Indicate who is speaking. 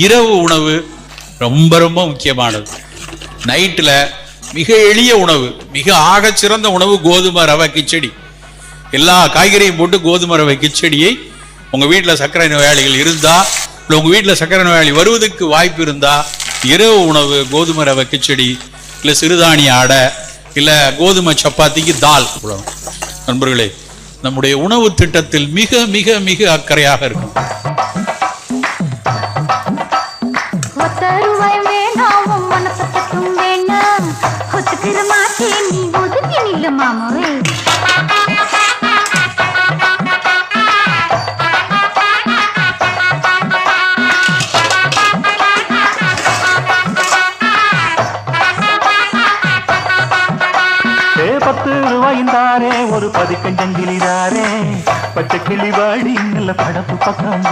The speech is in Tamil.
Speaker 1: இரவு உணவு ரொம்ப ரொம்ப முக்கியமானது. நைட்டில் மிக எளிய உணவு, மிக ஆக சிறந்த உணவு கோதுமை ரவை கிச்சடி. எல்லா காய்கறியும் போட்டு கோதுமை ரவை கிச்சடியை உங்கள் வீட்டில் சர்க்கரை நோயாளிகள் இருந்தால், இல்லை உங்கள் வீட்டில் சர்க்கரை நோயாளி வருவதற்கு வாய்ப்பு இருந்தால், இரவு உணவு கோதுமை ரவை கிச்சடி, இல்லை சிறுதானிய அடை, இல்லை கோதுமை சப்பாத்திக்கு தால். நண்பர்களே, நம்முடைய உணவு திட்டத்தில் மிக மிக மிக அக்கறையாக இருக்கும்.
Speaker 2: ₹10 ஒரு பதிக்கஞ்சங்கிலிதாரே பச்சை கிளி வாடி நல்ல படப்பு பக்கம்